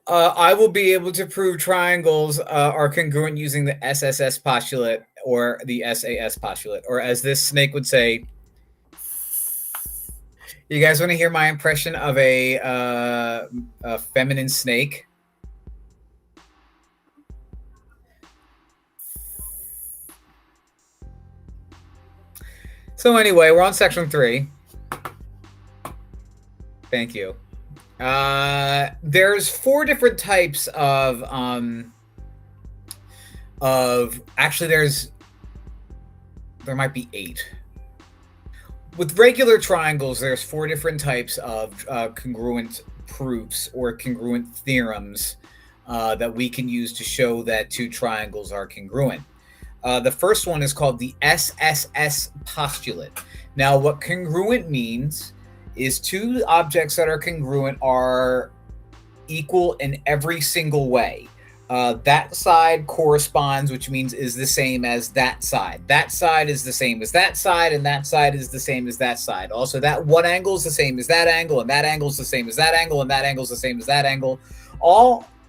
I will be able to prove triangles are congruent using the SSS postulate or the SAS postulate, or as this snake would say. You guys want to hear my impression of a feminine snake? So anyway, we're on section 3. Thank you. There's 4 different types of actually there might be 8. With regular triangles, there's 4 different types of congruent proofs or congruent theorems that we can use to show that 2 triangles are congruent. The first one is called the SSS postulate. Now, what congruent means is 2 objects that are congruent are equal in every single way. That side corresponds, which means is the same as that side. That side is the same as that side, and that side is the same as that side. Also, that one angle is the same as that angle, and that angle is the same as that angle, and that angle is the same as that angle.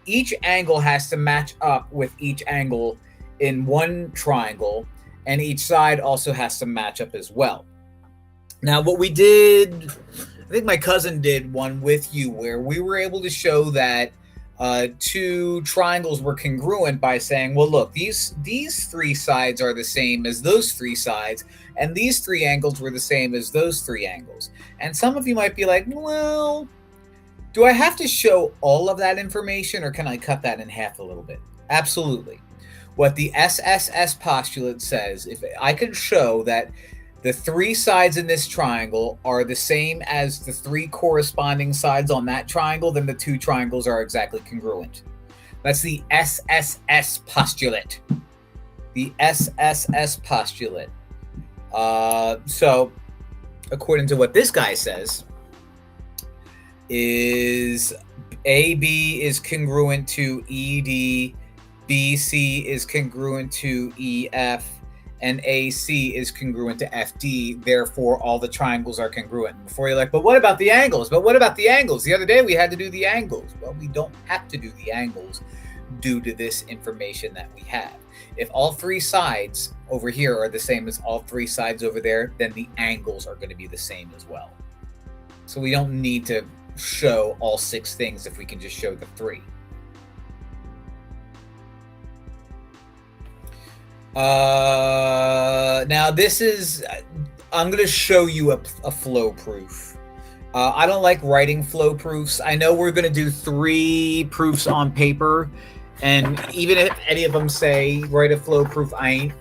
Each angle has to match up with each angle in one triangle, and each side also has to match up as well. Now, what we did, I think my cousin did one with you where we were able to show that 2 triangles were congruent by saying, well, look, these 3 sides are the same as those 3 sides, and these 3 angles were the same as those 3 angles. And some of you might be like, well, do I have to show all of that information, or can I cut that in half a little bit? Absolutely. What the SSS postulate says, if I can show that the 3 sides in this triangle are the same as the 3 corresponding sides on that triangle, then the 2 triangles are exactly congruent. That's the SSS postulate. The SSS postulate. So, according to what this guy says, is AB is congruent to ED, BC is congruent to EF, and AC is congruent to FD. Therefore, all the triangles are congruent. Before you're like, but what about the angles? But what about the angles? The other day we had to do the angles. Well, we don't have to do the angles due to this information that we have. If all 3 sides over here are the same as all 3 sides over there, then the angles are going to be the same as well. So we don't need to show all 6 things if we can just show the 3. Now this is, I'm going to show you a flow proof. I don't like writing flow proofs. I know we're going to do 3 proofs on paper, and even if any of them say write a flow proof, I ain't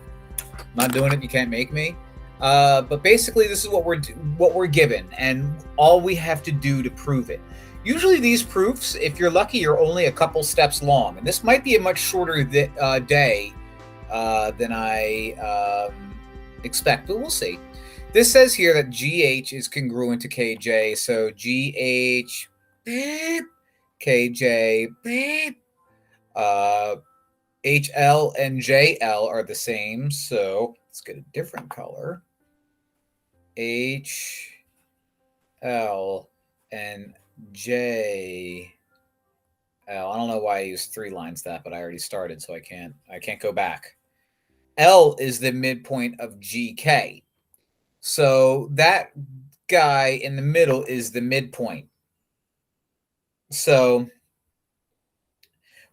not doing it. You can't make me. But basically, this is what we're given, and all we have to do to prove it. Usually, these proofs, if you're lucky, are only a couple steps long, and this might be a much shorter day than I expect, but we'll see. This says here that GH is congruent to KJ, so GH, beep, KJ, beep, HL and JL are the same, so let's get a different color. HL and JL. I don't know why I used 3 lines that, but I already started, so I can't go back. L is the midpoint of GK. So that guy in the middle is the midpoint. So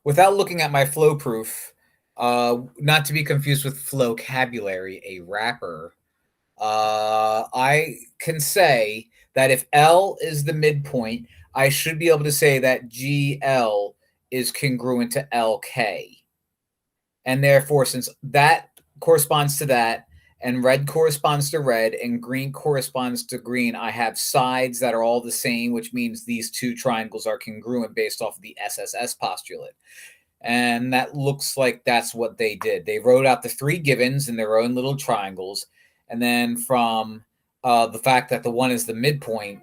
without looking at my flow proof, not to be confused with flowcabulary, a rapper, I can say that if L is the midpoint, I should be able to say that GL is congruent to LK. And therefore, since that corresponds to that, and red corresponds to red, and green corresponds to green, I have sides that are all the same, which means these 2 triangles are congruent based off of the SSS postulate. And that looks like that's what they did. They wrote out the 3 givens in their own little triangles, and then from the fact that the 1 is the midpoint,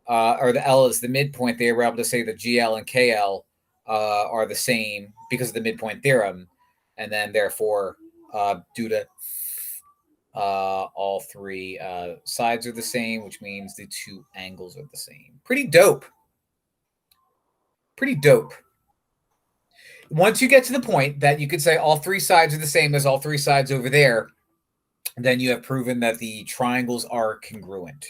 or the L is the midpoint, they were able to say that GL and KL are the same because of the midpoint theorem, and then therefore, due to all 3 sides are the same, which means the 2 angles are the same. Pretty dope. Pretty dope. Once you get to the point that you could say all three sides are the same as all three sides over there, then you have proven that the triangles are congruent.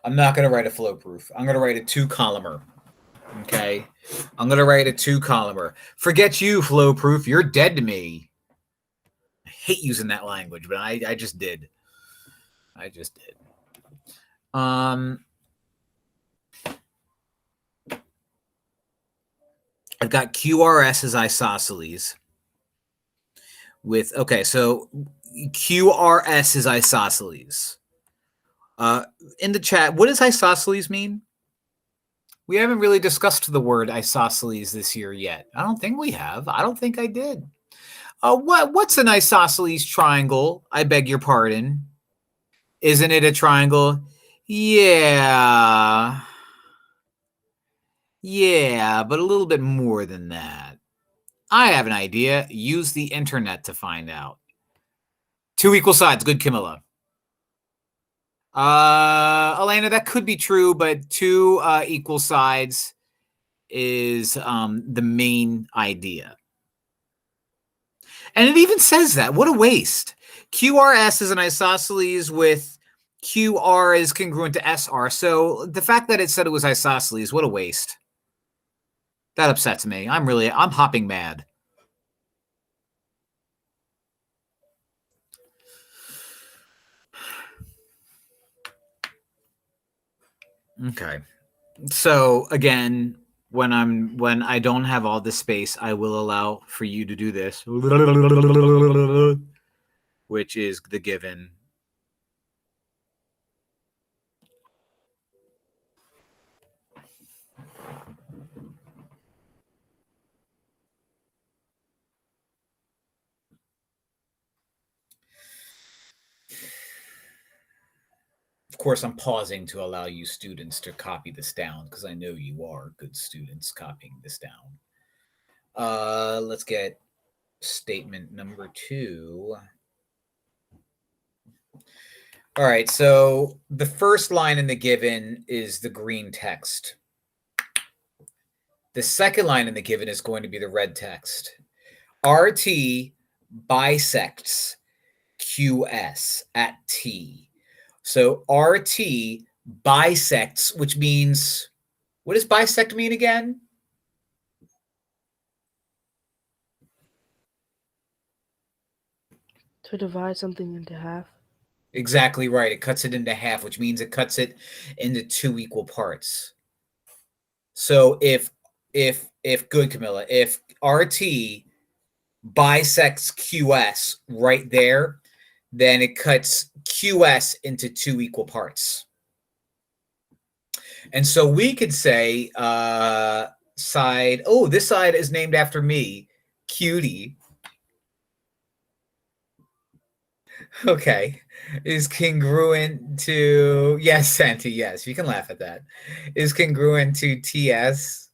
I'm not going to write a flow proof. I'm going to write a 2-columner. Okay. I'm going to write a 2-columner. Forget you, flow proof. You're dead to me. I hate using that language, but I just did. I just did. I've got QRS as isosceles with, okay, so QRS is isosceles. In the chat, what does isosceles mean? We haven't really discussed the word isosceles this year yet. I don't think we have. I don't think I did. What's an isosceles triangle? I beg your pardon. Isn't it a triangle? Yeah. Yeah, but a little bit more than that. I have an idea. Use the internet to find out. 2 equal sides. Good, Camilla. Elena, that could be true, but 2 equal sides is the main idea. And it even says that. What a waste. QRS is an isosceles with QR is congruent to SR. So the fact that it said it was isosceles, what a waste. That upsets me. I'm hopping mad. Okay. So again, when I don't have all this space, I will allow for you to do this, which is the given. Of course, I'm pausing to allow you students to copy this down because I know you are good students copying this down. Let's get statement number 2. All right, so the first line in the given is the green text. The second line in the given is going to be the red text. RT bisects QS at T. So RT bisects, which means, what does bisect mean again? To divide something into half. Exactly right. It cuts it into half, which means it cuts it into 2 equal parts. So if good, Camilla, if RT bisects QS right there, then it cuts QS into 2 equal parts. And so we could say side, this side is named after me, Cutie. Okay. Is congruent to, yes, Santi, yes, you can laugh at that. Is congruent to TS.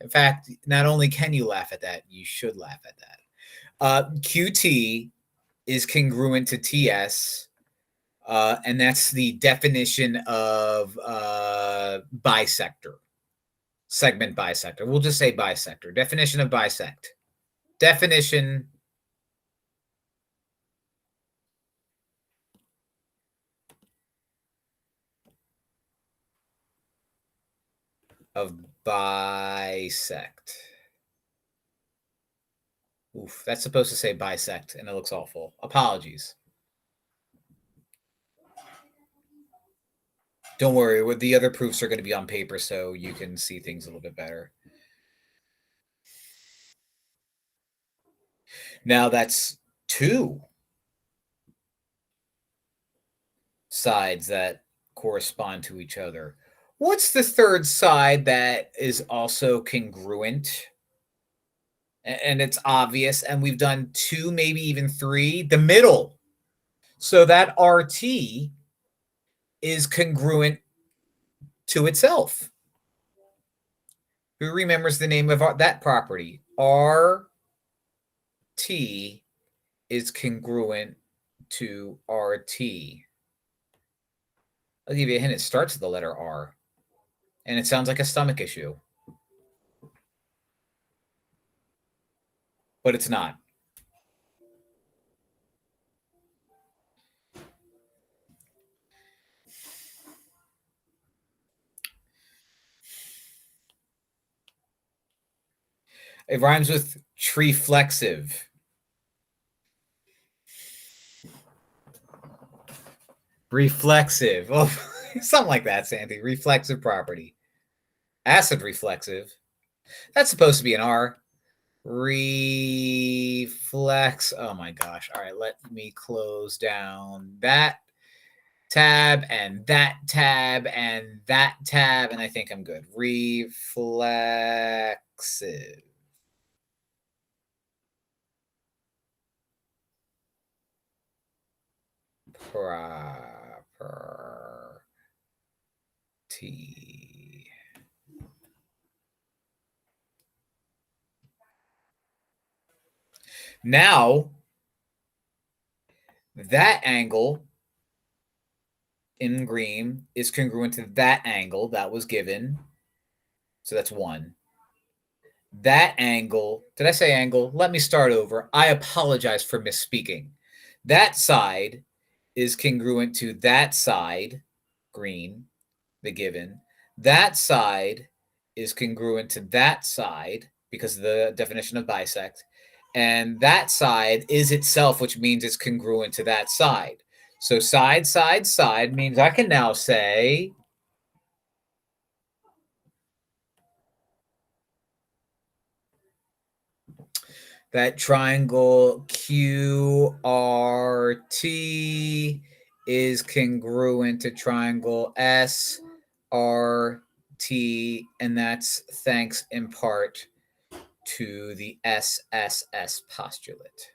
In fact, not only can you laugh at that, you should laugh at that. QT is congruent to TS, and that's the definition of bisector, segment bisector. We'll just say bisector. Definition of bisect. Definition of bisect. Oof, that's supposed to say bisect, and it looks awful. Apologies. Don't worry, the other proofs are going to be on paper, so you can see things a little bit better. Now that's 2 sides that correspond to each other. What's the third side that is also congruent? And it's obvious, and we've done 2, maybe even 3. The middle. So that RT is congruent to itself. Who remembers the name of that property? RT is congruent to RT. I'll give you a hint. It starts with the letter R. And it sounds like a stomach issue. But it's not. It rhymes with treflexive. Reflexive. Oh, something like that, Sandy. Reflexive property. Acid reflexive. That's supposed to be an R. Reflex. Oh my gosh. All right, let me close down that tab and that tab and that tab, and I think I'm good. Reflexive. Property. Now, that angle in green is congruent to that angle that was given. So that's 1. That angle, did I say angle? Let me start over. I apologize for misspeaking. That side is congruent to that side, green, the given. That side is congruent to that side because of the definition of bisect. And that side is itself, which means it's congruent to that side. So side, side, side means I can now say that triangle QRT is congruent to triangle SRT, and that's thanks in part to the Sss postulate.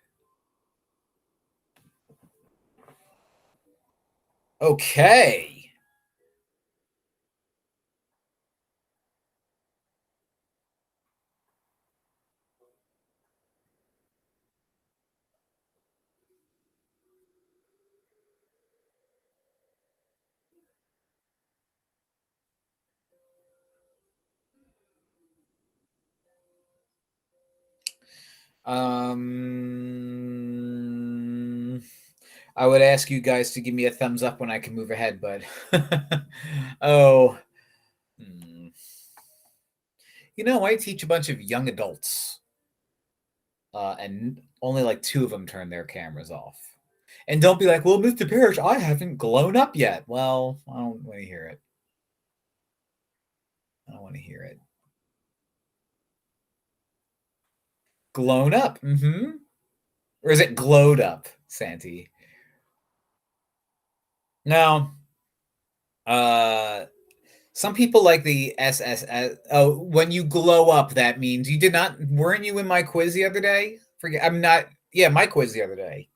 Okay. I would ask you guys to give me a thumbs up when I can move ahead, but oh, you know, I teach a bunch of young adults, and only like 2 of them turn their cameras off. And don't be like, well, Mr. Perich, I haven't grown up yet. Well, I don't want to hear it. I don't want to hear it. Glown up. Mm-hmm. Or is it glowed up, Santi? No. Some people like the SSS. Oh, when you glow up, that means you did not. Weren't you in my quiz the other day? Forget. I'm not. Yeah, my quiz the other day.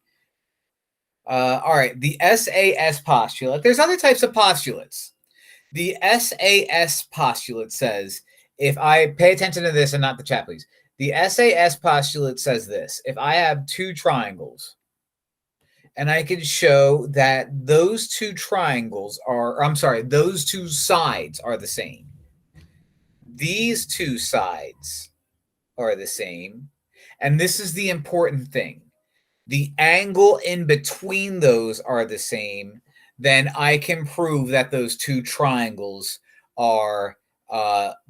All right. The SAS postulate. There's other types of postulates. The SAS postulate says, if I pay attention to this and not the chat, please. The SAS postulate says this: if I have 2 triangles, and I can show that those 2 triangles are, I'm sorry, those 2 sides are the same. These 2 sides are the same. And this is the important thing. The angle in between those are the same. Then I can prove that those 2 triangles are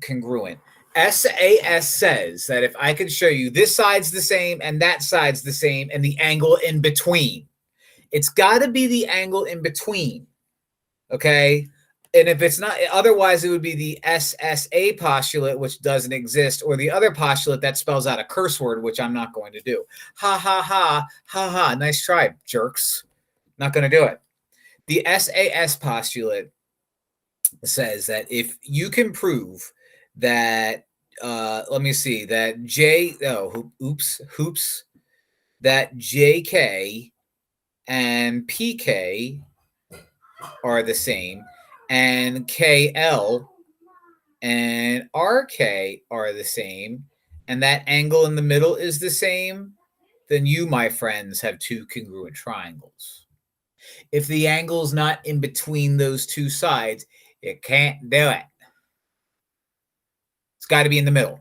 congruent. SAS says that if I can show you this side's the same and that side's the same and the angle in between, it's got to be the angle in between, okay? And if it's not, otherwise it would be the SSA postulate, which doesn't exist, or the other postulate that spells out a curse word, which I'm not going to do. Ha, ha, ha, ha, ha. Nice try, jerks. Not going to do it. The SAS postulate says that if you can prove that, let me see, that that JK and PK are the same, and KL and RK are the same, and that angle in the middle is the same, then you, my friends, have 2 congruent triangles. If the angle's not in between those two sides, you can't do it. It's got to be in the middle.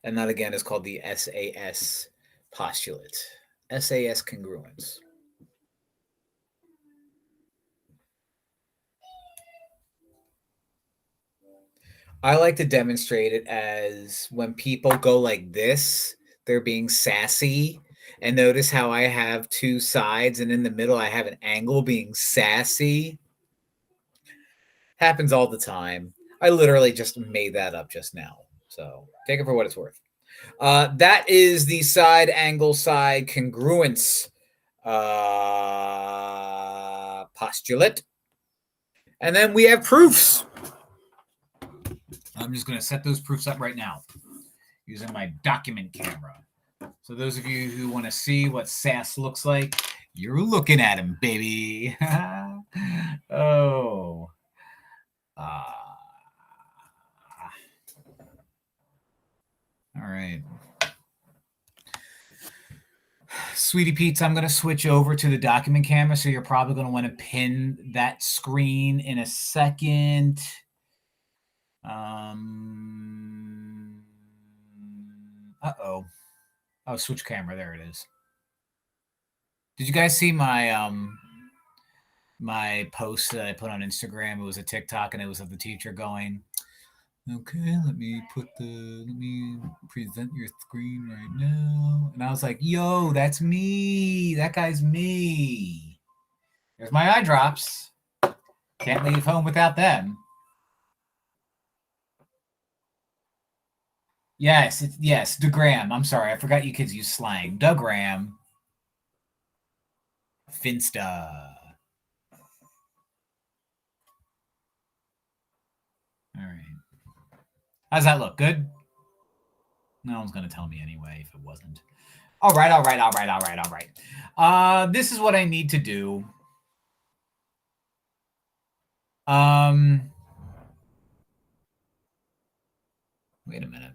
And that, again, is called the Sas postulate. Sas congruence. I like to demonstrate it as when people go like this, they're being sassy. And notice how I have two sides, and in the middle I have an angle being sassy. Happens all the time. I literally just made that up just now. So take it for what it's worth. That is the side angle side congruence postulate. And then we have proofs. I'm just going to set those proofs up right now using my document camera. So those of you who want to see what Sas looks like, you're looking at him, baby. Oh. All right. Sweetie Pete's, I'm going to switch over to the document camera, so you're probably going to want to pin that screen in a second. Uh-oh. Oh, switch camera. There it is. Did you guys see my my post that I put on Instagram? It was a TikTok, and it was of the teacher going, okay, let me present your screen right now. And I was like, yo, that's me. That guy's me. There's my eye drops. Can't leave home without them. Yes, yes, DeGram. I'm sorry, I forgot you kids use slang. DeGram. Finsta. All right. How's that look? Good? No one's going to tell me anyway if it wasn't. All right. This is what I need to do. Wait a minute.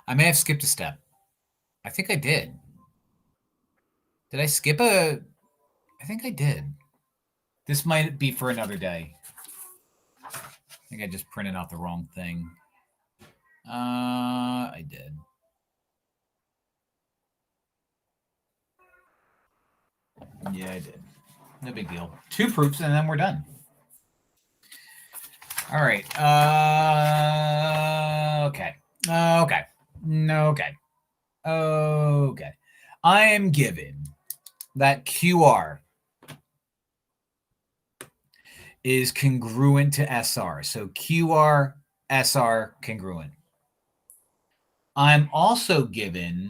I may have skipped a step. I think I did. Did I skip a... I think I did. This might be for another day. I think I just printed out the wrong thing. I did. Yeah, I did. No big deal. 2 proofs and then we're done. All right. Okay. I am given that QR is congruent to SR. So QR, SR, congruent. I'm also given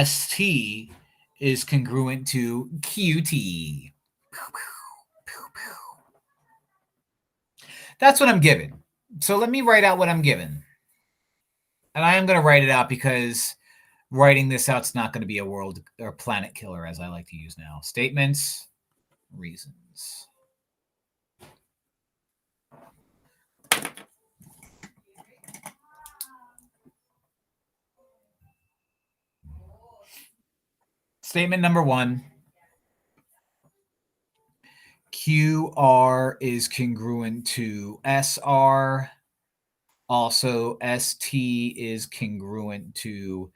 ST is congruent to QT. That's what I'm given. So let me write out what I'm given. And I am going to write it out because writing this out is not going to be a world or planet killer, as I like to use now. Statements, reasons. Statement number 1. QR is congruent to SR. Also, ST is congruent to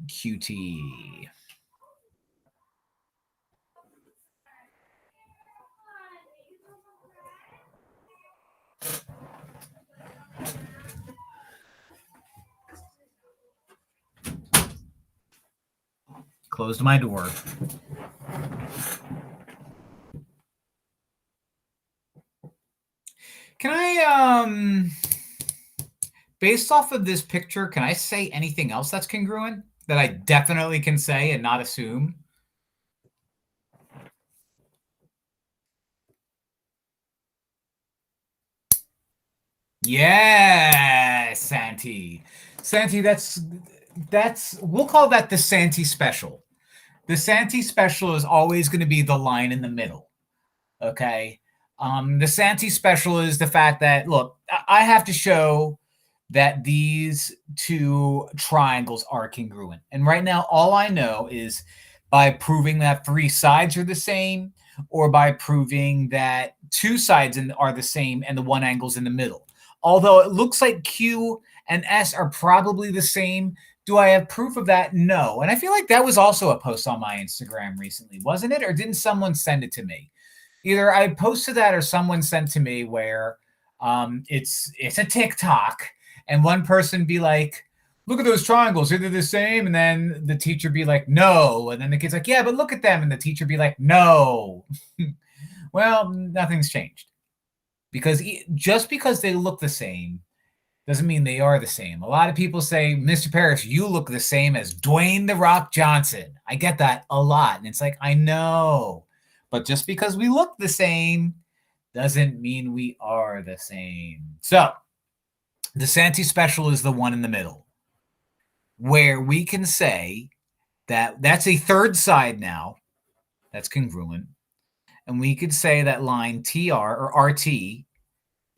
QT. Closed my door. Can I, based off of this picture, can I say anything else that's congruent that I definitely can say and not assume? Yeah, Santi. Santi, that's we'll call that the Santi special. The Santi special is always going to be the line in the middle. Okay. The Santee special is the fact that, look, I have to show that these two triangles are congruent. And right now, all I know is by proving that three sides are the same, or by proving that two sides are the same and the one angle's in the middle. Although it looks like Q and S are probably the same, do I have proof of that? No. And I feel like that was also a post on my Instagram recently, wasn't it? Or didn't someone send it to me? Either I posted that or someone sent to me where it's a TikTok and one person be like, look at those triangles, are they the same? And then the teacher be like, no. And then the kid's like, yeah, but look at them. And the teacher be like, no. Well, nothing's changed. Because just because they look the same doesn't mean they are the same. A lot of people say, Mr. Parrish, you look the same as Dwayne The Rock Johnson. I get that a lot. And it's like, I know. But just because we look the same doesn't mean we are the same. So the Santee special is the one in the middle, where we can say that that's a third side now. That's congruent. And we could say that line TR or RT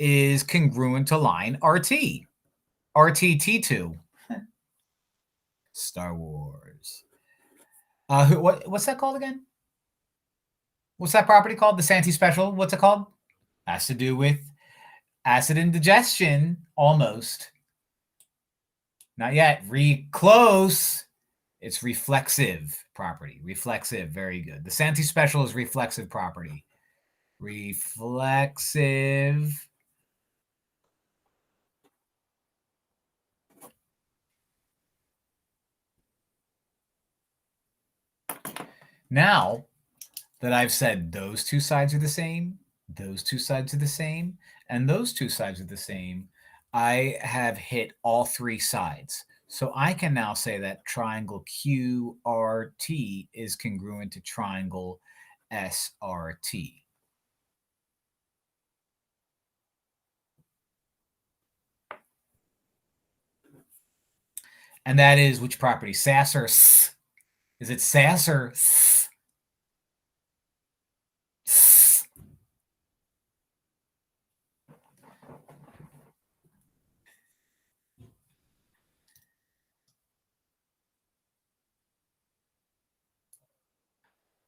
is congruent to line RT. RTT2. Star Wars. What's that called again? What's that property called? The Santee special. What's it called? Has to do with acid indigestion. Almost. Not yet. Close. It's reflexive property. Reflexive. Very good. The Santee special is reflexive property. Reflexive. Now that I've said those two sides are the same, those two sides are the same, and those two sides are the same, I have hit all three sides. So I can now say that triangle QRT is congruent to triangle SRT. And that is which property? Sas or S? Is it Sas or S? S.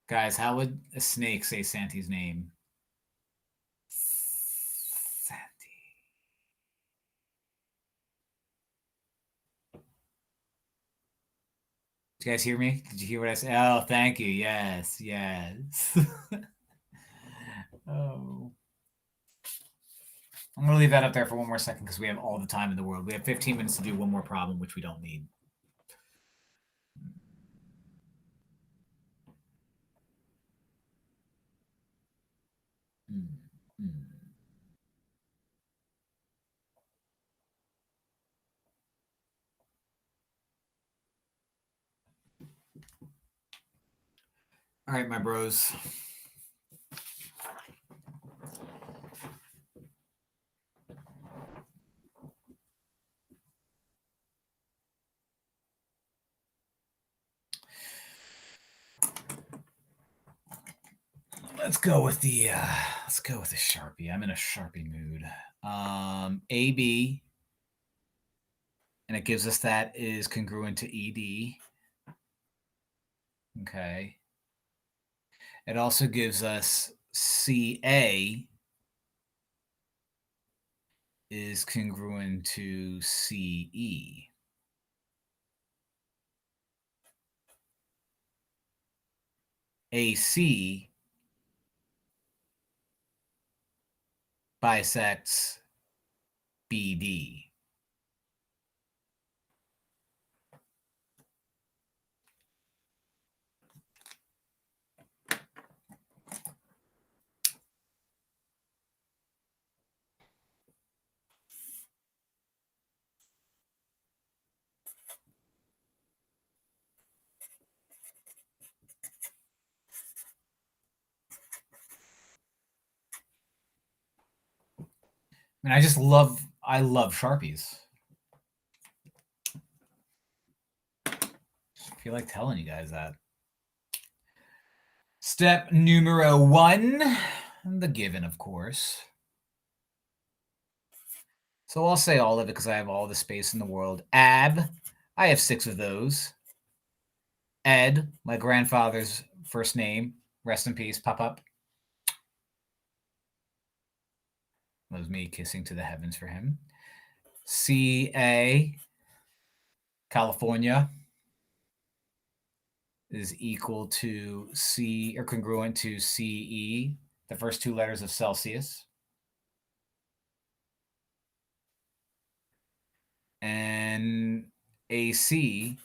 Guys, how would a snake say Santee's name? Santee. Did you guys hear me? Did you hear what I said? Oh, thank you. Yes, yes. Oh. I'm going to leave that up there for one more second because we have all the time in the world. We have 15 minutes to do one more problem, which we don't need. All right, my bros. Let's go with the Sharpie. I'm in a Sharpie mood. AB, and it gives us that is congruent to ED. Okay. It also gives us CA is congruent to CE. AC bisects BD. And I love Sharpies. I feel like telling you guys that. Step numero 1. the given, of course. So I'll say all of it because I have all the space in the world. Ab, I have 6 of those. Ed, my grandfather's first name, rest in peace, Pop. That was me kissing to the heavens for him. CA, California, is equal to C, or congruent to CE, the first 2 letters of Celsius. And AC,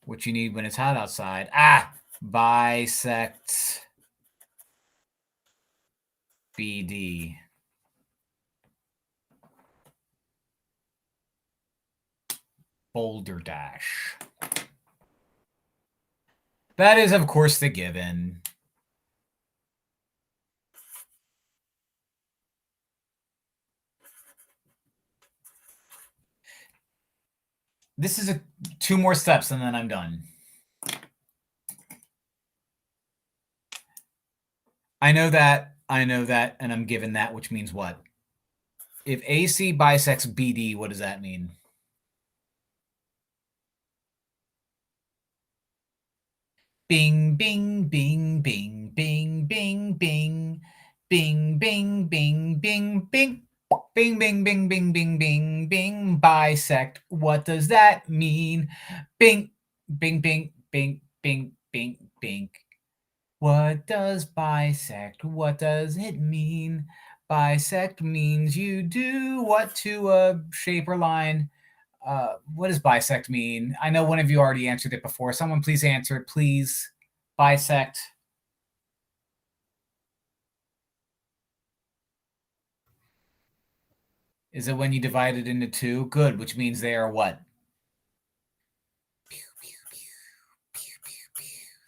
which you need when it's hot outside. Bisect BD. Boulder Dash. That is, of course, the given. This is 2 more steps and then I'm done. I know that, and I'm given that, which means what? If AC bisects BD, what does that mean? Bing, bing, bing, bing, bing, bing, bing, bing, bing, bing, bing, bing. Bing, bing, bing, bing, bing, bing, bing, bisect. What does that mean? Bing, bing, bing, bing, bing, bing, bing. What does bisect? What does it mean? Bisect means you do what to a shape or line. What does bisect mean? I know one of you already answered it before. Someone please answer it, please. Bisect. Is it when you divide it into 2? Good, which means they are what?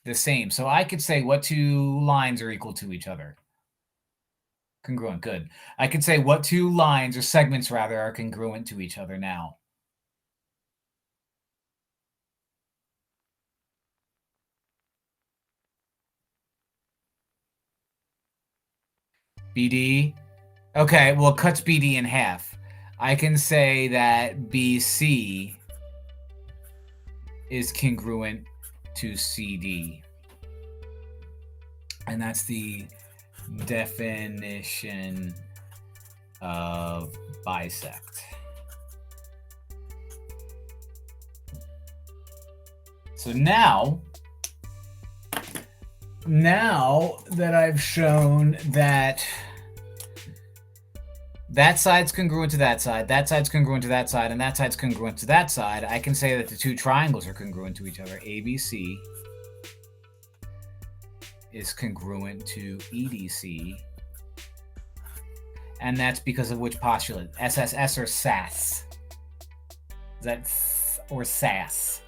The same. So I could say what 2 lines are equal to each other. Congruent, good. I could say what 2 lines, or segments rather, are congruent to each other now. BD. Okay, well, it cuts BD in half. I can say that BC is congruent to CD. And that's the definition of bisect. So now that I've shown that that side's congruent to that side, that side's congruent to that side, and that side's congruent to that side, I can say that the 2 triangles are congruent to each other. ABC is congruent to EDC. And that's because of which postulate? SSS or SAS? Is that S or SAS?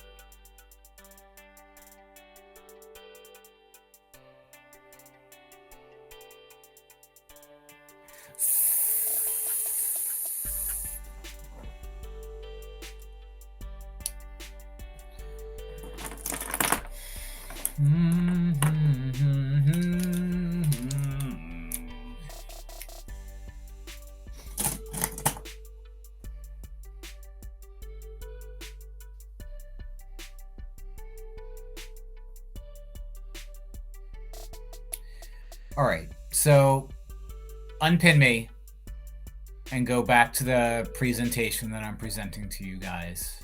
All right, so unpin me and go back to the presentation that I'm presenting to you guys.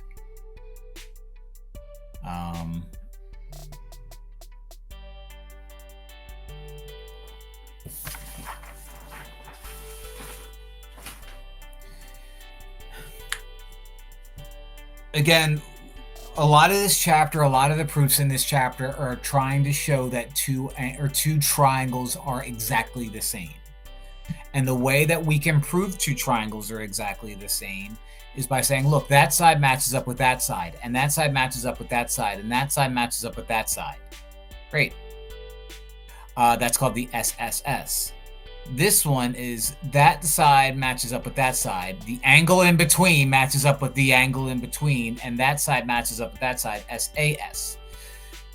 Again, a lot of this chapter, a lot of the proofs in this chapter are trying to show that 2 triangles are exactly the same. And the way that we can prove 2 triangles are exactly the same is by saying, look, that side matches up with that side, and that side matches up with that side, and that side matches up with that side. Great. That's called the SSS. This one is that side matches up with that side. The angle in between matches up with the angle in between, and that side matches up with that side, SAS.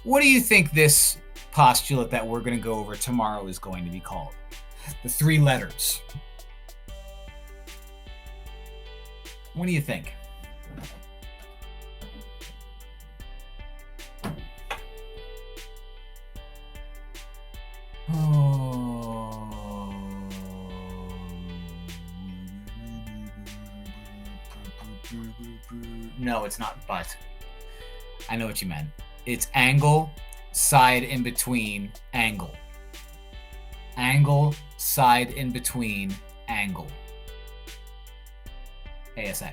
What do you think this postulate that we're going to go over tomorrow is going to be called? the three letters. What do you think? Oh. No, it's not but. I know what you meant. It's angle, side in between, angle. Angle, side in between, angle. ASA.